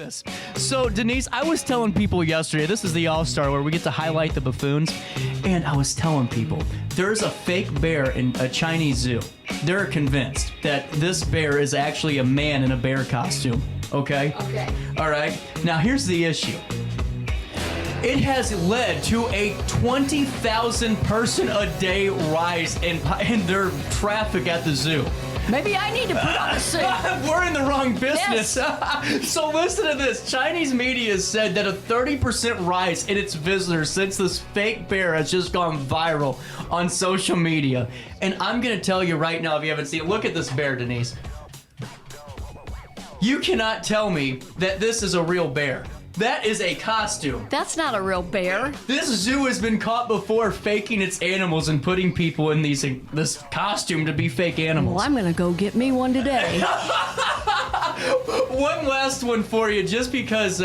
this. So, Denise, I was telling people yesterday, this is the All-Star where we get to highlight the buffoons, and I was telling people, there's a fake bear in a Chinese zoo. They're convinced that this bear is actually a man in a bear costume, okay? Okay. All right. Now, here's the issue. It has led to a 20,000 person a day rise in their traffic at the zoo. Maybe I need to put on a suit. We're in the wrong business. Yes. So listen to this. Chinese media has said that a 30% rise in its visitors since this fake bear has just gone viral on social media. And I'm going to tell you right now, if you haven't seen it, look at this bear, Denise. You cannot tell me that this is a real bear. That is a costume. That's not a real bear. This zoo has been caught before faking its animals and putting people in this costume to be fake animals. Well, I'm going to go get me one today. One last one for you, just because,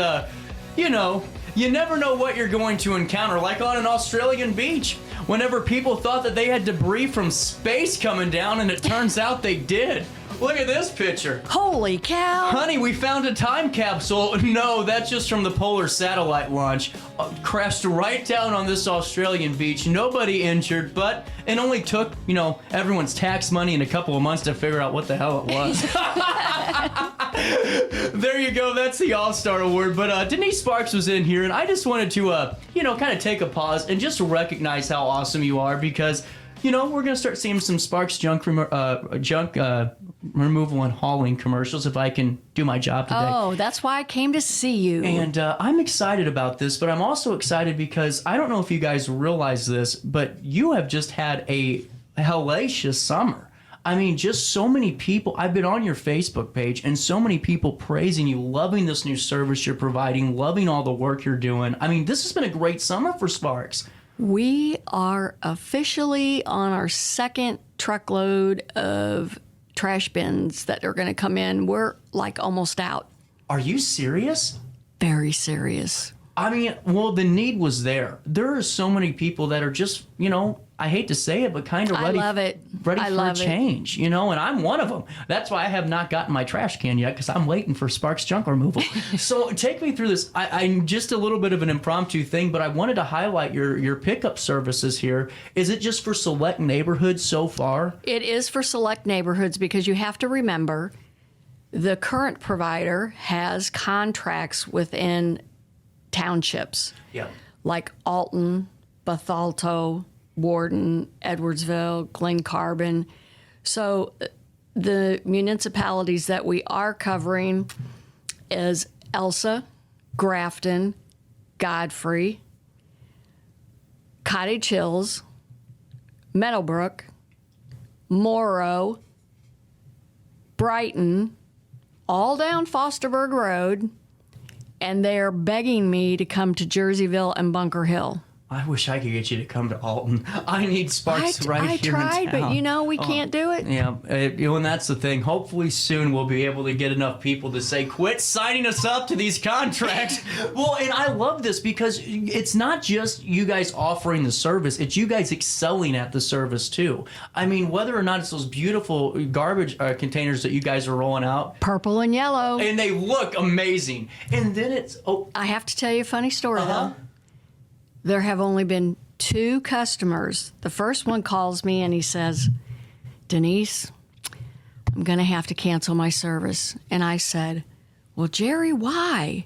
you never know what you're going to encounter. Like on an Australian beach, whenever people thought that they had debris from space coming down, and it turns out they did. Look at this picture. Holy cow. Honey, we found a time capsule. No, that's just from the Polar satellite launch. Crashed right down on this Australian beach. Nobody injured, but it only took, everyone's tax money and a couple of months to figure out what the hell it was. There you go. That's the All-Star Award. But Denise Sparks was in here, and I just wanted to, kind of take a pause and just recognize how awesome you are, because we're going to start seeing some Sparks junk removal and hauling commercials if I can do my job today. Oh, that's why I came to see you. And I'm excited about this, but I'm also excited because I don't know if you guys realize this, but you have just had a hellacious summer. I mean, just so many people. I've been on your Facebook page and so many people praising you, loving this new service you're providing, loving all the work you're doing. I mean, this has been a great summer for Sparks. We are officially on our second truckload of trash bins that are going to come in. We're like almost out. Are you serious? Very serious. I mean, well, the need was there. There are so many people that are just, I hate to say it, but kind of ready, I love it. ready I for love a change, and I'm one of them. That's why I have not gotten my trash can yet, because I'm waiting for Sparks junk removal. So take me through this. I'm just a little bit of an impromptu thing, but I wanted to highlight your pickup services here. Is it just for select neighborhoods so far? It is for select neighborhoods, because you have to remember the current provider has contracts within townships. Yeah. Like Alton, Bethalto, Warden, Edwardsville, Glen Carbon. So the municipalities that we are covering is Elsa, Grafton, Godfrey, Cottage Hills, Meadowbrook, Morrow, Brighton, all down Fosterburg Road, and they're begging me to come to Jerseyville and Bunker Hill. I wish I could get you to come to Alton. I need Sparks right I here tried, in town. but we can't do it. Yeah, and that's the thing. Hopefully soon we'll be able to get enough people to say, quit signing us up to these contracts. Well, and I love this because it's not just you guys offering the service, it's you guys excelling at the service too. I mean, whether or not it's those beautiful garbage containers that you guys are rolling out. Purple and yellow. And they look amazing. And then it's... I have to tell you a funny story, though. There have only been 2 customers. The first one calls me and he says, Denise, I'm going to have to cancel my service. And I said, well, Jerry, why?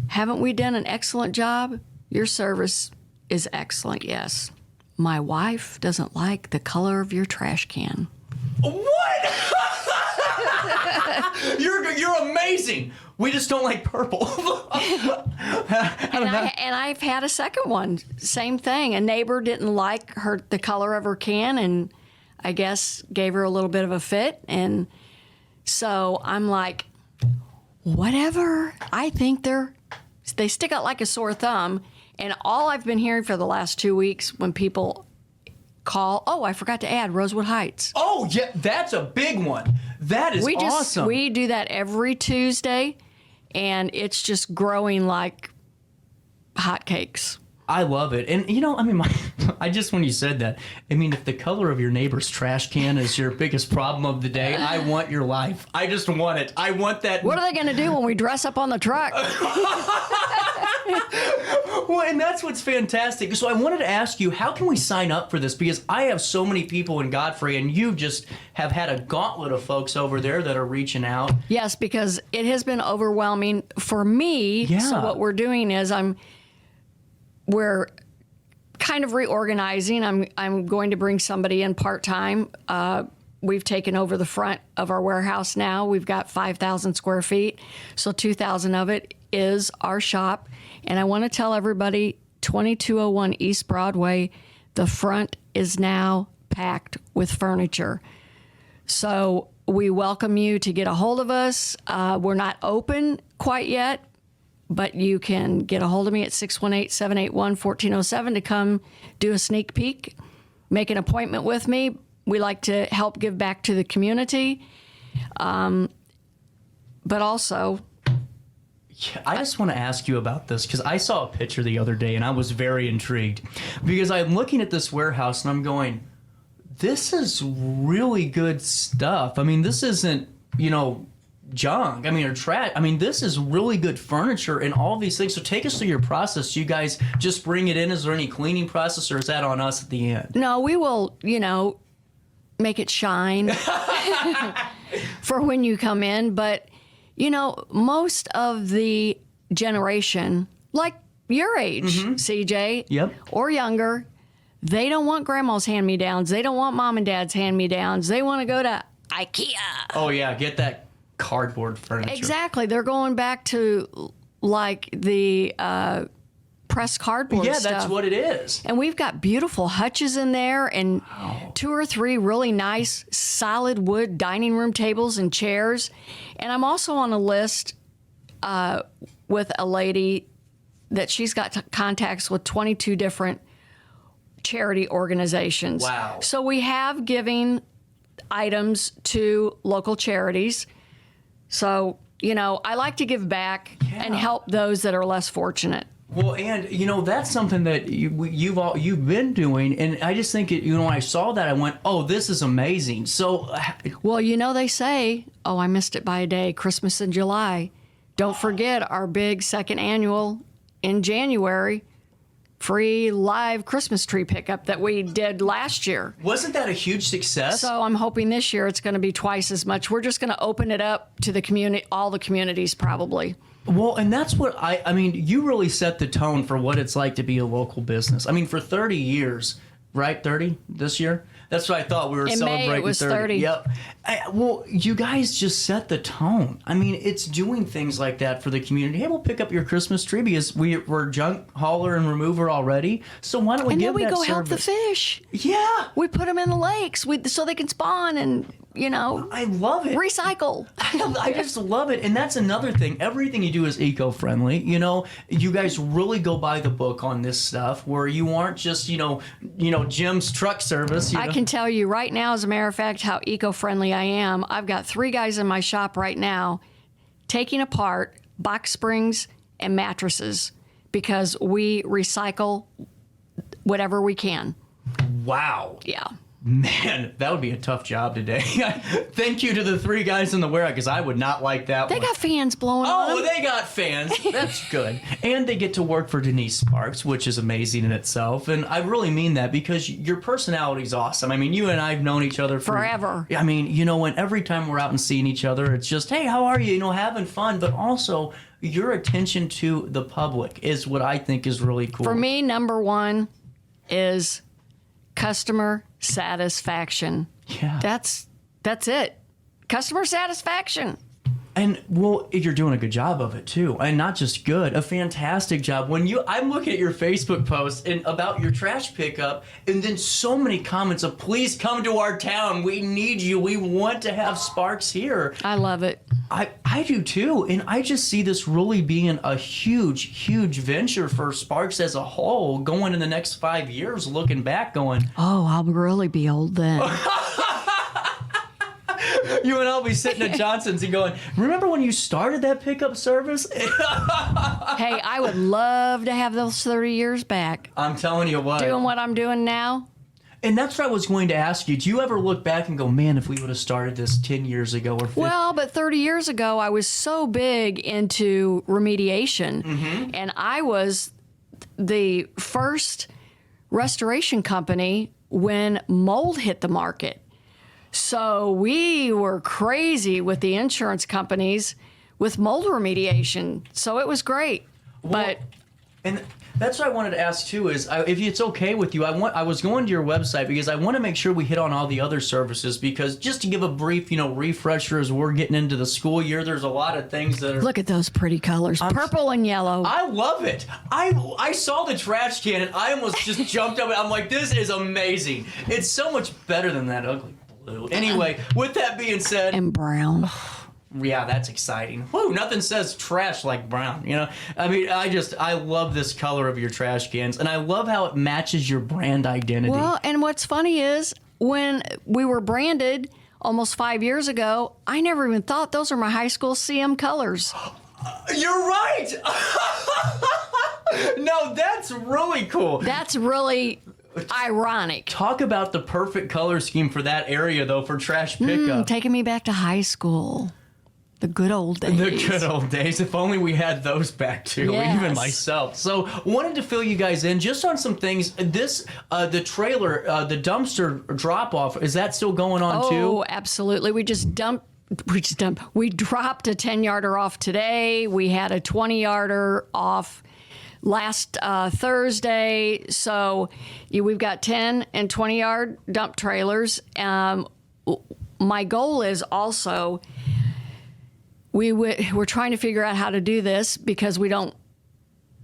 Haven't we done an excellent job? Your service is excellent, yes. My wife doesn't like the color of your trash can. What? You're amazing. We just don't like purple. And I've had a second one. Same thing. A neighbor didn't like the color of her can, and I guess gave her a little bit of a fit. And so I'm like, whatever. I think they stick out like a sore thumb. And all I've been hearing for the last 2 weeks when people call, oh, I forgot to add Rosewood Heights. Oh, yeah, that's a big one. That is awesome. We do that every Tuesday, and it's just growing like hotcakes. I love it. And, you know, I mean, I just, when you said that, I mean, if the color of your neighbor's trash can is your biggest problem of the day, I want your life. I just want it. I want that. What are they going to do when we dress up on the truck? Well, and that's what's fantastic. So I wanted to ask you, how can we sign up for this? Because I have so many people in Godfrey, and you just have had a gauntlet of folks over there that are reaching out. Yes, because it has been overwhelming for me. Yeah. So what we're doing is we're kind of reorganizing. I'm going to bring somebody in part-time. We've taken over the front of our warehouse now. We've got 5,000 square feet. So 2,000 of it is our shop. And I want to tell everybody, 2201 East Broadway, the front is now packed with furniture. So we welcome you to get a hold of us. We're not open quite yet, but you can get a hold of me at 618-781-1407 to come do a sneak peek, make an appointment with me. We like to help give back to the community. But also, I just want to ask you about this because I saw a picture the other day and I was very intrigued because I'm looking at this warehouse and I'm going, this is really good stuff. I mean, this isn't, you know, junk. I mean, or trash. I mean, this is really good furniture and all these things. So take us through your process. You guys just bring it in. Is there any cleaning process or is that on us at the end? no, we will, make it shine for when you come in. But, most of the generation, like your age, CJ, Yep. or younger, they don't want grandma's hand-me-downs. They don't want mom and dad's hand-me-downs. They want to go to IKEA. Oh, yeah. Get that cardboard furniture. Exactly. They're going back to like the pressed cardboard Yeah, stuff. that's what it is. And we've got beautiful hutches in there and 2 or 3 really nice solid wood dining room tables and chairs. And I'm also on a list with a lady that she's got contacts with 22 different charity organizations. Wow. So we have giving items to local charities. So, I like to give back and help those that are less fortunate. Well, and that's something that you've been doing, and I just think when I saw that, I went, "Oh, this is amazing." So, Well, they say, "Oh, I missed it by a day, Christmas in July." Don't forget our big second annual in January, free live Christmas tree pickup that we did last year. wasn't that a huge success? So I'm hoping this year it's going to be twice as much. We're just going to open it up to the community, all the communities probably. Well, and that's what I mean, you really set the tone for what it's like to be a local business. I mean, for 30 years, right? 30 this year? That's what I thought we were In celebrating. May, it was 30. Yep. Well, you guys just set the tone. I mean, it's doing things like that for the community. Hey, we'll pick up your Christmas tree because we're junk hauler and remover already. So why don't we give that service? And then we go help the fish. Yeah. We put them in the lakes so they can spawn and, I love it. recycle. I just love it. And that's another thing. Everything you do is eco-friendly. You guys really go by the book on this stuff where you aren't just, Jim's truck service. I can tell you right now, as a matter of fact, how eco-friendly I am. I've got 3 guys in my shop right now taking apart box springs and mattresses because we recycle whatever we can. Wow. Yeah. Man, that would be a tough job today. Thank you to the 3 guys in the warehouse because I would not like that They one. got fans blowing on Oh, them. they got fans. That's good. And they get to work for Denise Sparks, which is amazing in itself. And I really mean that because your personality is awesome. I mean, you and I have known each other Forever. I mean, when every time we're out and seeing each other, it's just, hey, how are you? Having fun. But also, your attention to the public is what I think is really cool. For me, number 1 is customer satisfaction. Yeah. That's it. Customer satisfaction. And well, you're doing a good job of it too, and not just good, a fantastic job. I'm looking at your Facebook post and about your trash pickup, and then so many comments of "Please come to our town. We need you. We want to have Sparks here." I love it. I do too, and I just see this really being a huge, huge venture for Sparks as a whole, going in the next 5 years. Looking back, going, Oh, I'll really be old then. You and I'll be sitting at Johnson's and going, remember when you started that pickup service? Hey, I would love to have those 30 years back. I'm telling you what. Doing what I'm doing now. And that's what I was going to ask you. Do you ever look back and go, man, if we would have started this 10 years ago or 15? Well, but 30 years ago, I was so big into remediation. And I was the first restoration company when mold hit the market. So we were crazy with the insurance companies with mold remediation. So it was great. Well, and that's what I wanted to ask too. Is if it's okay with you, I was going to your website because I want to make sure we hit on all the other services. Because just to give a brief, refresher as we're getting into the school year, there's a lot of things that are. Look at those pretty colors, purple and yellow. I love it. I saw the trash can and I almost just jumped up. I'm like, this is amazing. It's so much better than that ugly blue. Anyway, with that being said, and brown. Yeah, that's exciting. Whoa, nothing says trash like brown, I mean, I love this color of your trash cans, and I love how it matches your brand identity. Well, and what's funny is when we were branded almost 5 years ago, I never even thought those are my high school CM colors. You're right! No, that's really cool. That's really ironic. Talk about the perfect color scheme for that area, though, for trash pickup. Taking me back to high school. The good old days. The good old days. If only we had those back too, yes. Even myself. So wanted to fill you guys in just on some things. This, the trailer, the dumpster drop off, is that still going on too? Oh, absolutely. We dropped a 10-yarder off today. We had a 20-yarder off last Thursday. So we've got 10 and 20-yard dump trailers. My goal is also... We're trying to figure out how to do this because we don't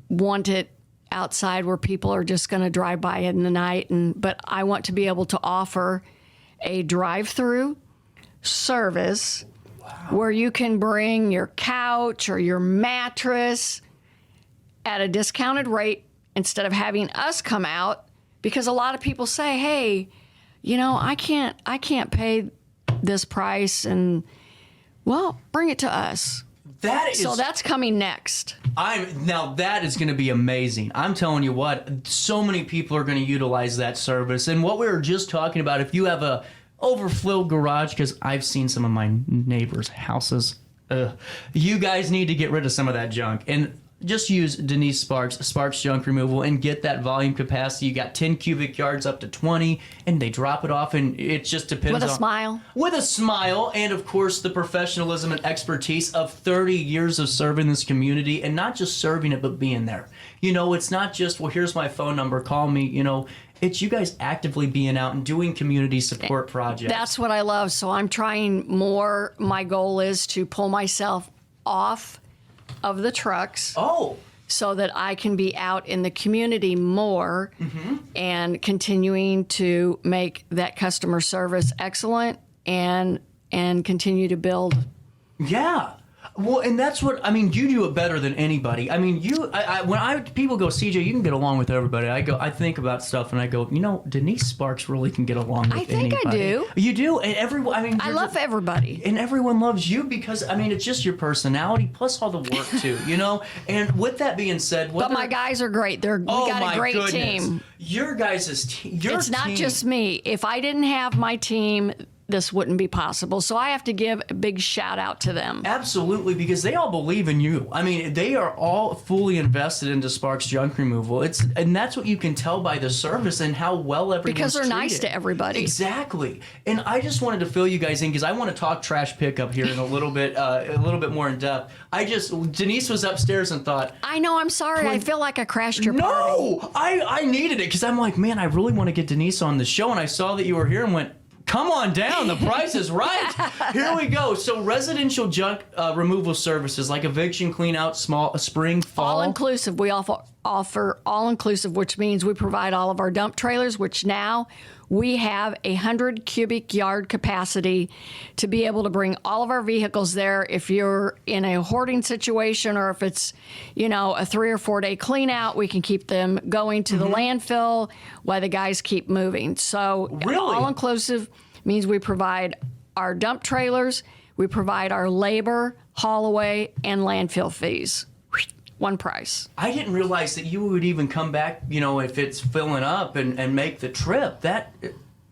want it outside where people are just going to drive by in the night. But I want to be able to offer a drive-through service where you can bring your couch or your mattress at a discounted rate instead of having us come out, because a lot of people say, hey, I can't pay this price, and well, bring it to us. So that's coming next. Now that is going to be amazing. I'm telling you what, so many people are going to utilize that service. And what we were just talking about, if you have a overflow garage, because I've seen some of my neighbors' houses, you guys need to get rid of some of that junk. And just use Denise Sparks Junk Removal, and get that volume capacity. You got 10 cubic yards up to 20, and they drop it off, and it just depends on... With a smile. With a smile, and of course the professionalism and expertise of 30 years of serving this community, and not just serving it, but being there. It's not just, well, here's my phone number, call me, It's you guys actively being out and doing community support projects. That's what I love. So I'm trying more. My goal is to pull myself off of the trucks. So that I can be out in the community more, and continuing to make that customer service excellent and continue to build. Yeah. Well, and that's what, you do it better than anybody. When people go, CJ, you can get along with everybody. I think about stuff and I go, Denise Sparks really can get along with anybody. I do. You do. And everyone, I love everybody. And everyone loves you because, it's just your personality plus all the work too, And with that being said, but my guys are great. We got a great team. Your guys' team. It's not just me. If I didn't have my team, this wouldn't be possible. So I have to give a big shout out to them. Absolutely, because they all believe in you. They are all fully invested into Sparks Junk Removal. And that's what you can tell by the service and how well everyone's because they're treated. nice to everybody. Exactly. And I just wanted to fill you guys in because I want to talk trash pickup here in a little bit more in depth. Denise was upstairs and thought, I know, I'm sorry. I feel like I crashed your party. No, I needed it because I'm like, man, I really want to get Denise on the show. And I saw that you were here and went, come on down. The price is right. Here we go. So residential junk removal services like eviction, clean out, spring, fall. All inclusive. We offer all inclusive, which means we provide all of our dump trailers, which now we have 100 cubic yard capacity to be able to bring all of our vehicles there. If you're in a hoarding situation or if it's, a 3 or 4 day clean out, we can keep them going to the landfill while the guys keep moving. So really? All inclusive means we provide our dump trailers. We provide our labor, haul away, and landfill fees. One price. I didn't realize that you would even come back, if it's filling up and make the trip.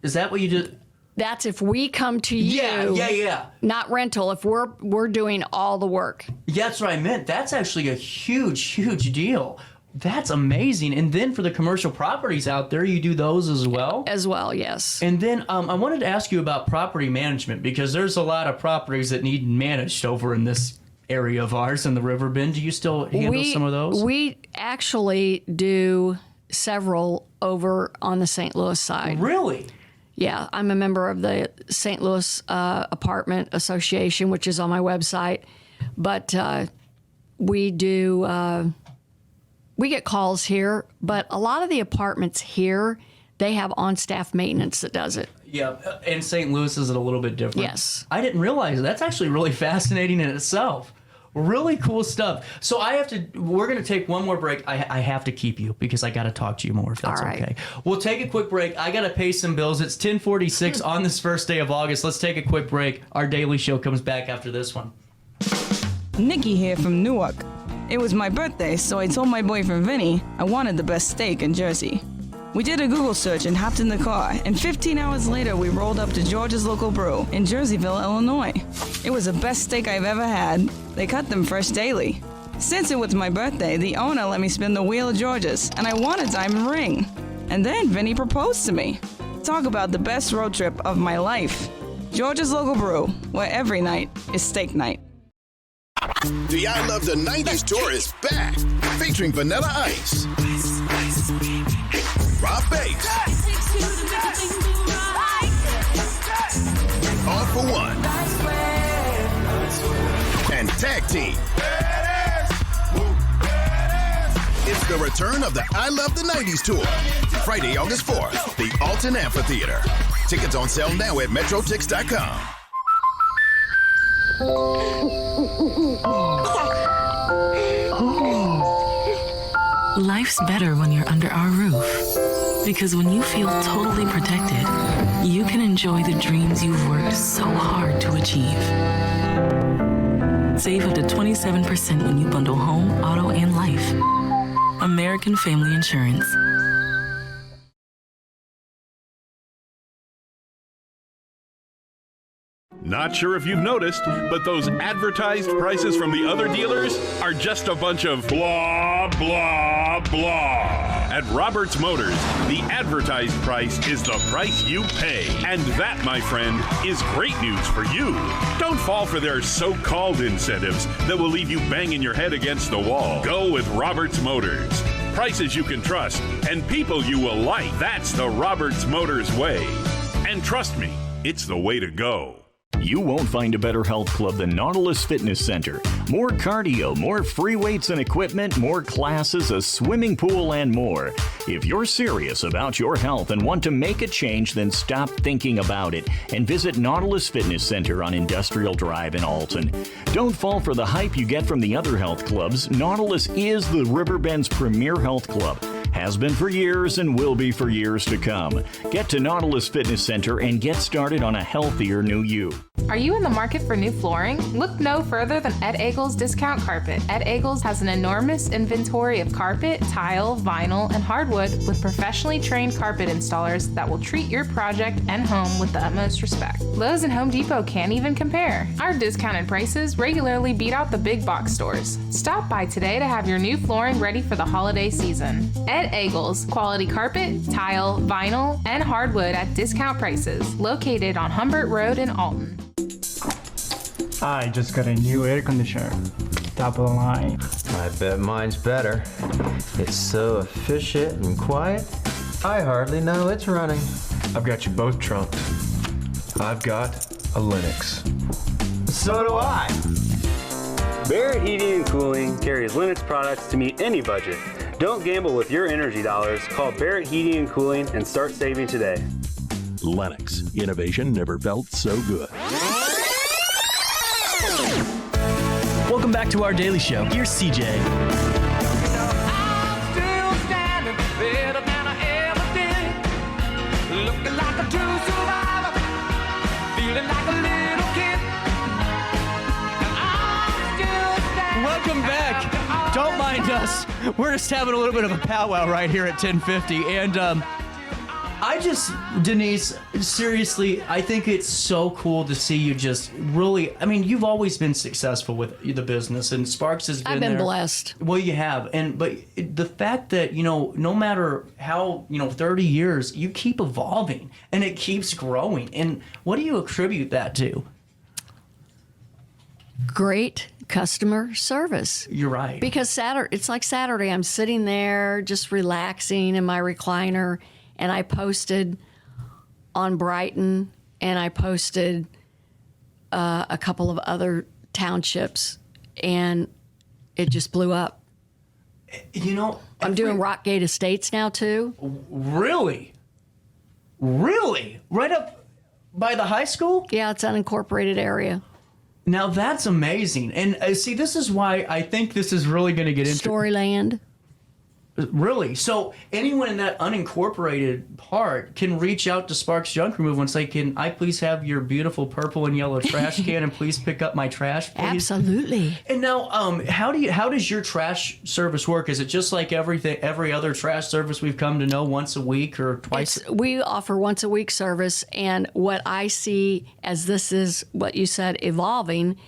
Is that what you do? That's if we come to you. Yeah. Not rental. If we're doing all the work. Yeah, that's what I meant. That's actually a huge deal. That's amazing. And then for the commercial properties out there, you do those as well? As well, yes. And then I wanted to ask you about property management, because there's a lot of properties that need managed over in this area of ours in the River Bend. Do you still handle some of those? We actually do several over on the St. Louis side. Really? Yeah, I'm a member of the St. Louis Apartment Association, which is on my website. But we get calls here, but a lot of the apartments here, they have on-staff maintenance that does it. Yeah, and St. Louis is a little bit different. Yes. I didn't realize that's actually really fascinating in itself. Really cool stuff. So we're going to take one more break. I have to keep you because I got to talk to you more, if that's All right. okay. We'll take a quick break. I got to pay some bills. It's 10:46 on this first day of August. Let's take a quick break. Our daily show comes back after this one. Nikki here from Newark. It was my birthday, so I told my boyfriend Vinny I wanted the best steak in Jersey. We did a Google search and hopped in the car, and 15 hours later we rolled up to George's Local Brew in Jerseyville, Illinois. It was the best steak I've ever had. They cut them fresh daily. Since it was my birthday, the owner let me spin the wheel of George's, and I won a diamond ring. And then Vinny proposed to me. Talk about the best road trip of my life. George's Local Brew, where every night is steak night. The I Love the 90s tour is back, featuring Vanilla Ice, Rob Bass, All for One, and Tag Team. It's the return of the I Love the 90s tour, Friday, August 4th, the Alton Amphitheater. Tickets on sale now at MetroTix.com. Life's better when you're under our roof. Because when you feel totally protected, you can enjoy the dreams you've worked so hard to achieve. Save up to 27% when you bundle home, auto, and life. American Family Insurance. Not sure if you've noticed, but those advertised prices from the other dealers are just a bunch of blah, blah, blah. At Roberts Motors, the advertised price is the price you pay. And that, my friend, is great news for you. Don't fall for their so-called incentives that will leave you banging your head against the wall. Go with Roberts Motors. Prices you can trust and people you will like. That's the Roberts Motors way. And trust me, it's the way to go. You won't find a better health club than Nautilus Fitness Center. More cardio, more free weights and equipment, more classes, a swimming pool, and more. If you're serious about your health and want to make a change, then stop thinking about it and visit Nautilus Fitness Center on Industrial Drive in Alton. Don't fall for the hype you get from the other health clubs. Nautilus is the Riverbend's premier health club. Has been for years and will be for years to come. Get to Nautilus Fitness Center and get started on a healthier new you. Are you in the market for new flooring? Look no further than Ed Eagles Discount Carpet. Ed Eagles has an enormous inventory of carpet, tile, vinyl, and hardwood with professionally trained carpet installers that will treat your project and home with the utmost respect. Lowe's and Home Depot can't even compare. Our discounted prices regularly beat out the big box stores. Stop by today to have your new flooring ready for the holiday season. Ed Eagles, quality carpet, tile, vinyl, and hardwood at discount prices, located on Humbert Road in Alton. I just got a new air conditioner. Top of the line. I bet mine's better. It's so efficient and quiet, I hardly know it's running. I've got you both trunked. I've got a Linux. So do I. Barrett Heating and Cooling carries Linux products to meet any budget. Don't gamble with your energy dollars. Call Barrett Heating and Cooling and start saving today. Lennox. Innovation never felt so good. Welcome back to our daily show. Here's CJ. I'm still standing better than I ever did. Looking like a true survivor. Feeling like a we're just having a little bit of a powwow right here at 1050. And Denise, seriously, I think it's so cool to see you just really, I mean, you've always been successful with the business, and Sparks has been I've been there. blessed. Well, you have. But the fact that, no matter how, 30 years, you keep evolving and it keeps growing. And what do you attribute that to? Great customer service. You're right. Because it's like Saturday, I'm sitting there just relaxing in my recliner, and I posted on Brighton, and I posted a couple of other townships, and it just blew up. I'm doing Rockgate Estates now, too. Really? Really? Right up by the high school? Yeah, it's an unincorporated area. Now, that's amazing. And see, this is why I think this is really going to get into... Storyland. Really? So anyone in that unincorporated part can reach out to Sparks Junk Removal and say, can I please have your beautiful purple and yellow trash can and please pick up my trash, please? Absolutely. And now, how does your trash service work? Is it just like every other trash service we've come to know, once a week or twice? We offer once a week service, and what I see as this is what you said, evolving,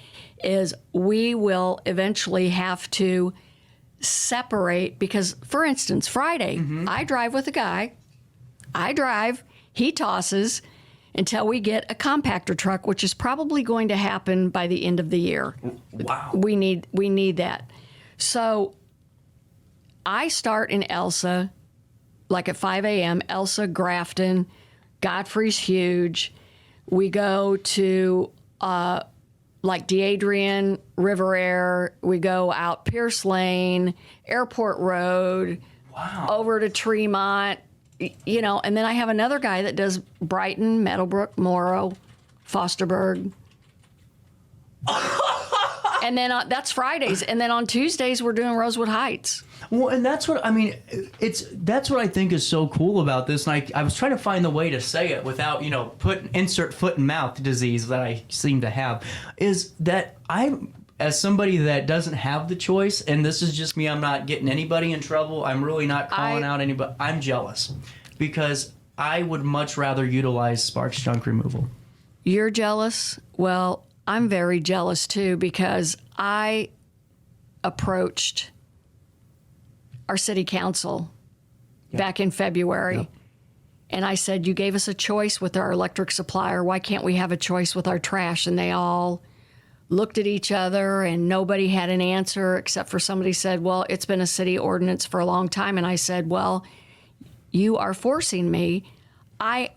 is we will eventually have to separate, because, for instance, Friday, I drive with a guy. He tosses until we get a compactor truck, which is probably going to happen by the end of the year. Wow. We need that. So I start in Elsa, like at 5 a.m., Elsa, Grafton, Godfrey's huge. We go to like DeAdrian, River Air, we go out Pierce Lane, Airport Road, over to Tremont, and then I have another guy that does Brighton, Meadowbrook, Morrow, Fosterburg. And then that's Fridays. And then on Tuesdays, we're doing Rosewood Heights. Well, and that's what, that's what I think is so cool about this. And I was trying to find the way to say it without, insert foot and mouth disease that I seem to have, is that as somebody that doesn't have the choice, and this is just me, I'm not getting anybody in trouble. I'm really not calling out anybody. I'm jealous because I would much rather utilize Sparks Junk Removal. You're jealous? Well, I'm very jealous too, because I approached our city council back in February. And I said, you gave us a choice with our electric supplier. Why can't we have a choice with our trash? And they all looked at each other, and nobody had an answer except for somebody said, well, it's been a city ordinance for a long time. And I said, well, you are forcing me. I'm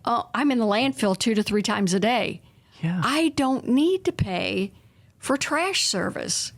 in the landfill 2 to 3 times a day. Yeah. I don't need to pay for trash service.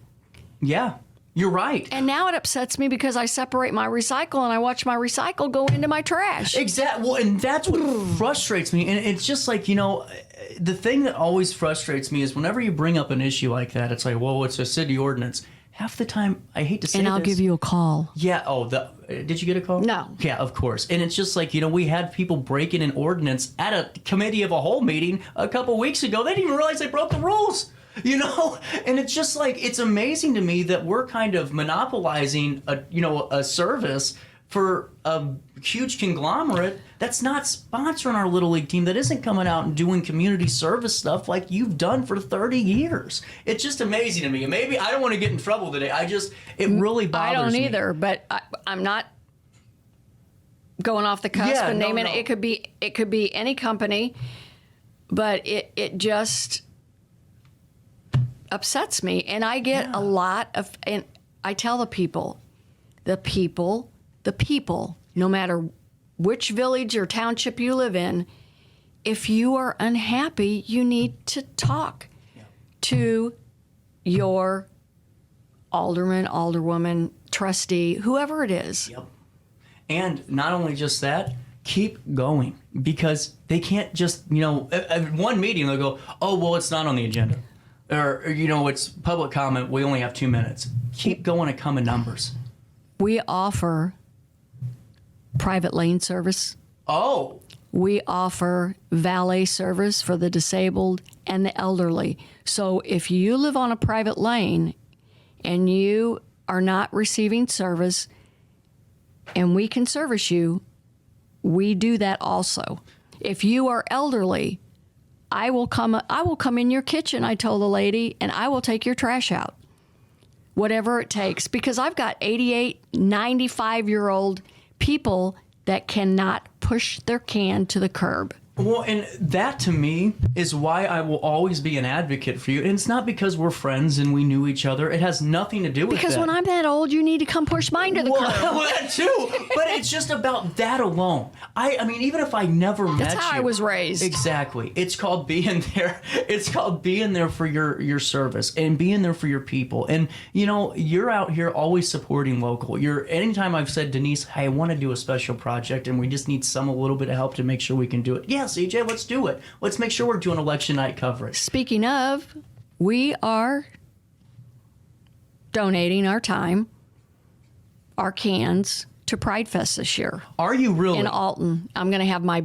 Yeah, you're right. And now it upsets me because I separate my recycle and I watch my recycle go into my trash. Exactly. Well, and that's what frustrates me. And it's just like, the thing that always frustrates me is whenever you bring up an issue like that, it's like, well, it's a city ordinance. Half the time, I hate to say this. And I'll give you a call. Yeah. Oh, did you get a call? No. Yeah, of course. And it's just like, we had people breaking an ordinance at a committee of a whole meeting a couple weeks ago. They didn't even realize they broke the rules. And it's just like, it's amazing to me that we're kind of monopolizing a service for a huge conglomerate that's not sponsoring our Little League team, that isn't coming out and doing community service stuff like you've done for 30 years. It's just amazing to me. And maybe I don't want to get in trouble today. It really bothers me. I don't either, but I'm not going off the cusp and naming it. It could be any company, but it just upsets me. And I get a lot of, and I tell the people, no matter which village or township you live in, if you are unhappy, you need to talk to your alderman, alderwoman, trustee, whoever it is. Yep. And not only just that, keep going, because they can't just, at one meeting they'll go, oh, well, it's not on the agenda. Or, it's public comment, we only have 2 minutes. Keep going and come in numbers. We offer private lane service. Oh. We offer valet service for the disabled and the elderly. So if you live on a private lane and you are not receiving service and we can service you, we do that also. If you are elderly, I will come in your kitchen, I told the lady, and I will take your trash out. Whatever it takes, because I've got 88, 95-year-old people that cannot push their can to the curb. Well, and that to me is why I will always be an advocate for you. And it's not because we're friends and we knew each other. It has nothing to do with because that. when I'm that old, you need to come push mine to the curb. Well, that too. But it's just about that alone. I mean, even if I never met you. That's how I was raised. Exactly. It's called being there. It's called being there for your service and being there for your people. And, you know, you're out here always supporting local. Anytime I've said, Denise, hey, I want to do a special project and we just need a little bit of help to make sure we can do it. Yeah, CJ, let's do it. Let's make sure we're doing election night coverage. Speaking of, we are donating our time, our cans, to Pride Fest this year. Are you really? In Alton. I'm going to have my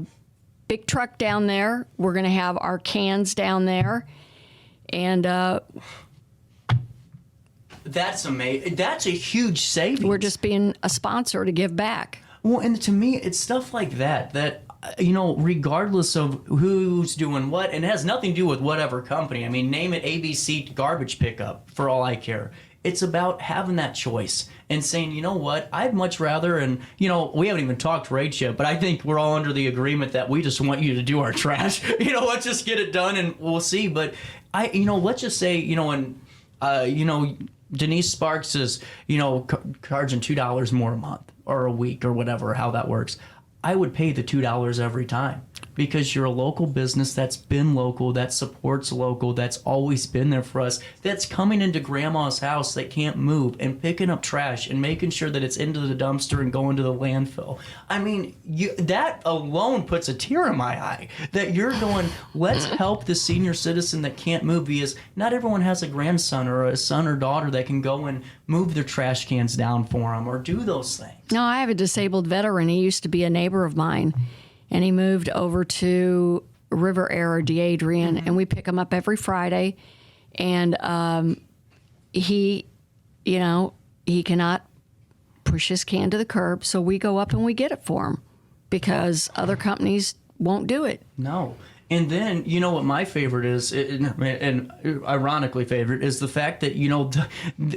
big truck down there. We're going to have our cans down there. And that's amazing. That's a huge savings. We're just being a sponsor to give back. Well, and to me, it's stuff like that, you know, regardless of who's doing what, and it has nothing to do with whatever company. I mean, name it ABC Garbage Pickup, for all I care. It's about having that choice and saying, you know what, I'd much rather, and, you know, we haven't even talked rates yet, but I think we're all under the agreement that we just want you to do our trash. You know, let's just get it done and we'll see. But let's just say, you know, and, Denise Sparks is, you know, charging $2 more a month or a week or whatever, how that works. I would pay the $2 every time because you're a local business that's been local, that supports local, that's always been there for us, that's coming into grandma's house that can't move and picking up trash and making sure that it's into the dumpster and going to the landfill. I mean, that alone puts a tear in my eye that you're going, let's help the senior citizen that can't move, because not everyone has a grandson or a son or daughter that can go and move their trash cans down for them or do those things. No, I have a disabled veteran. He used to be a neighbor of mine, and he moved over to River Era, DeAdrian, and we pick him up every Friday. And he cannot push his can to the curb, so we go up and we get it for him because other companies won't do it. No. And then, you know what my favorite is, and ironically favorite, is the fact that, you know,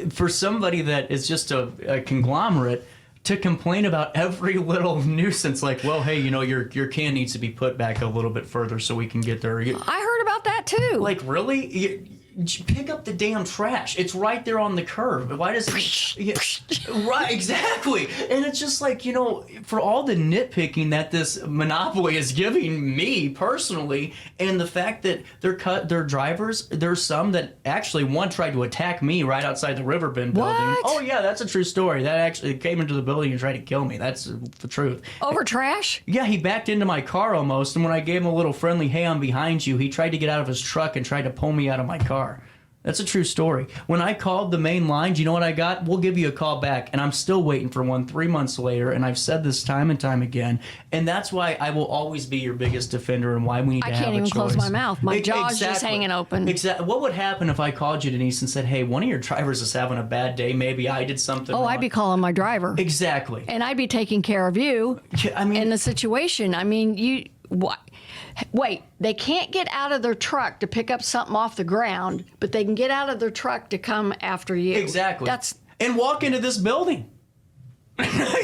for somebody that is just a conglomerate, to complain about every little nuisance, like, well, hey, you know, your can needs to be put back a little bit further so we can get there. I heard about that too. Like, really? Pick up the damn trash. It's right there on the curb. Why does it? Right, exactly. And it's just like, you know, for all the nitpicking that this monopoly is giving me personally, and the fact that their drivers, there's some that actually one tried to attack me right outside the RiverBend building. Oh yeah, that's a true story. That actually came into the building and tried to kill me. That's the truth. Over trash? Yeah, he backed into my car almost, and when I gave him a little friendly, hey, I'm behind you, he tried to get out of his truck and tried to pull me out of my car. That's a true story. When I called the main line, do you know what I got? We'll give you a call back. And I'm still waiting for one 3 months later. And I've said this time and time again. And that's why I will always be your biggest defender and why we need to have a choice. I can't even close my mouth. My jaw's just hanging open. Exactly. What would happen if I called you, Denise, and said, hey, one of your drivers is having a bad day. Maybe I did something wrong. I'd be calling my driver. Exactly. And I'd be taking care of you in the situation. I mean, what? Wait, they can't get out of their truck to pick up something off the ground, but they can get out of their truck to come after you. Exactly. And walk into this building.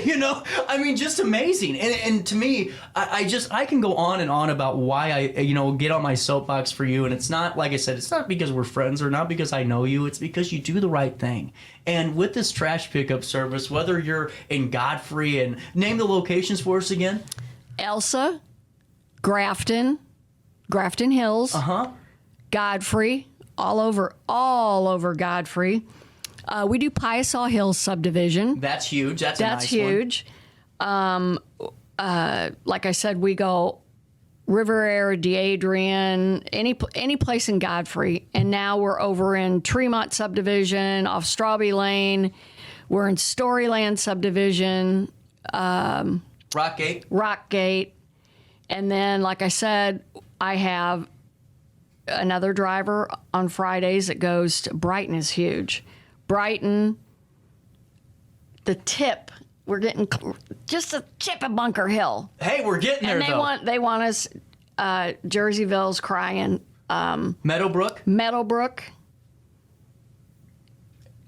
You know, I mean, just amazing. And to me, I can go on and on about why I, get on my soapbox for you. And it's not, like I said, it's not because we're friends or not because I know you. It's because you do the right thing. And with this trash pickup service, whether you're in Godfrey, and name the locations for us again. Elsa, Grafton Hills, Godfrey, all over Godfrey. We do Piasaw Hills subdivision. That's huge. That's a nice huge. Like I said, we go River Air, DeAdrian, any place in Godfrey, and now we're over in Tremont subdivision off Strawberry Lane. We're in Storyland subdivision. Rockgate. And then, like I said, I have another driver on Fridays that goes to Brighton is huge. Brighton, the tip. We're getting just a tip of Bunker Hill. Hey, we're getting there, And they want us, Jerseyville's crying. Meadowbrook?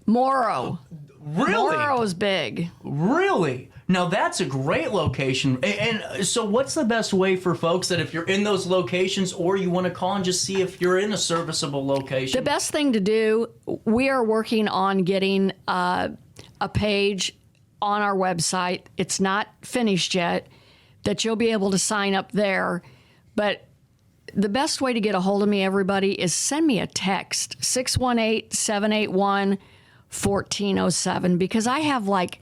Morrow. Really? Morrow's big. Really? Now, that's a great location. And so what's the best way for folks that if you're in those locations or you want to call and just see if you're in a serviceable location? The best thing to do, we are working on getting a page on our website. It's not finished yet, that you'll be able to sign up there. But the best way to get a hold of me, everybody, is send me a text, 618-781-1407, because I have like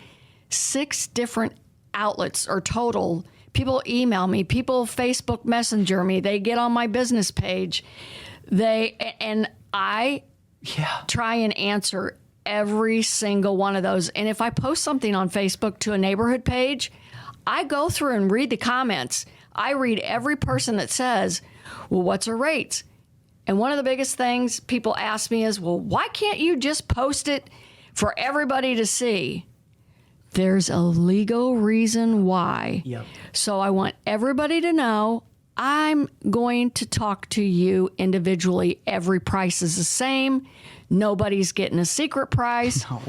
6 different outlets or total. People email me, people Facebook Messenger me, they get on my business page. I try and answer every single one of those. And if I post something on Facebook to a neighborhood page, I go through and read the comments. I read every person that says, well, what's her rates? And one of the biggest things people ask me is, well, why can't you just post it for everybody to see? There's a legal reason why. Yep. So I want everybody to know I'm going to talk to you individually. Every price is the same. Nobody's getting a secret price. No.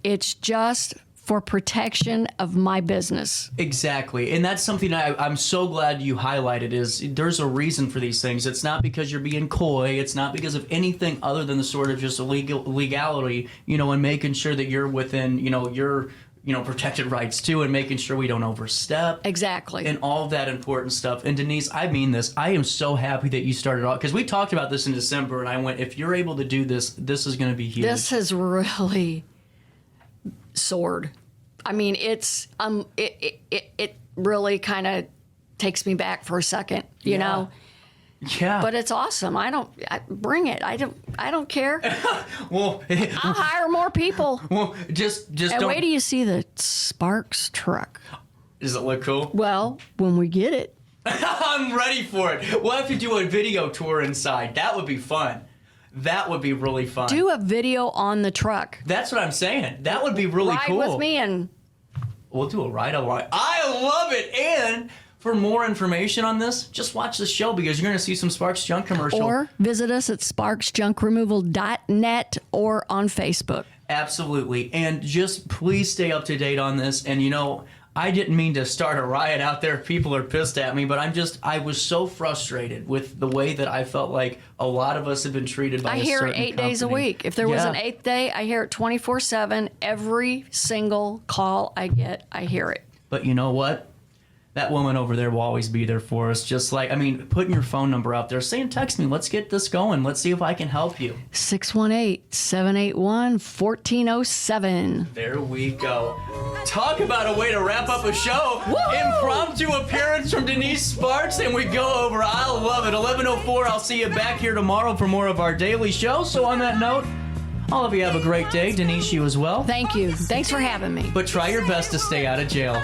It's just for protection of my business. Exactly. And that's something I'm so glad you highlighted is there's a reason for these things. It's not because you're being coy. It's not because of anything other than the sort of just legality, and making sure that you're within, your protected rights too, and making sure we don't overstep. Exactly. And all of that important stuff. And Denise, I mean this. I am so happy that you started off, because we talked about this in December, and I went, if you're able to do this, this is going to be huge. This has really soared. I mean, it really kind of takes me back for a second, you know. Yeah. But it's awesome. Bring it. I don't care. Well, I'll hire more people. Well, just and don't. wait till you see the Sparks truck. Does it look cool? Well, when we get it. I'm ready for it. We'll have to do a video tour inside. That would be fun. That would be really fun. Do a video on the truck. That's what I'm saying. That would be really cool. Ride with me and... We'll do a ride-along. I love it. And for more information on this, just watch the show, because you're going to see some Sparks Junk commercial. Or visit us at sparksjunkremoval.net or on Facebook. Absolutely. And just please stay up to date on this. And, I didn't mean to start a riot out there. People are pissed at me, but I was so frustrated with the way that I felt like a lot of us have been treated by a certain company. I hear it 8 days a week. If there was an 8th day, I hear it 24/7. Every single call I get, I hear it. But you know what? That woman over there will always be there for us. Just like, putting your phone number out there, saying, text me, let's get this going. Let's see if I can help you. 618-781-1407. There we go. Talk about a way to wrap up a show. Woo! Impromptu appearance from Denise Sparks, and we go over. I love it. 11:04. I'll see you back here tomorrow for more of our daily show. So on that note, all of you have a great day. Denise, you as well. Thank you. Thanks for having me. But try your best to stay out of jail.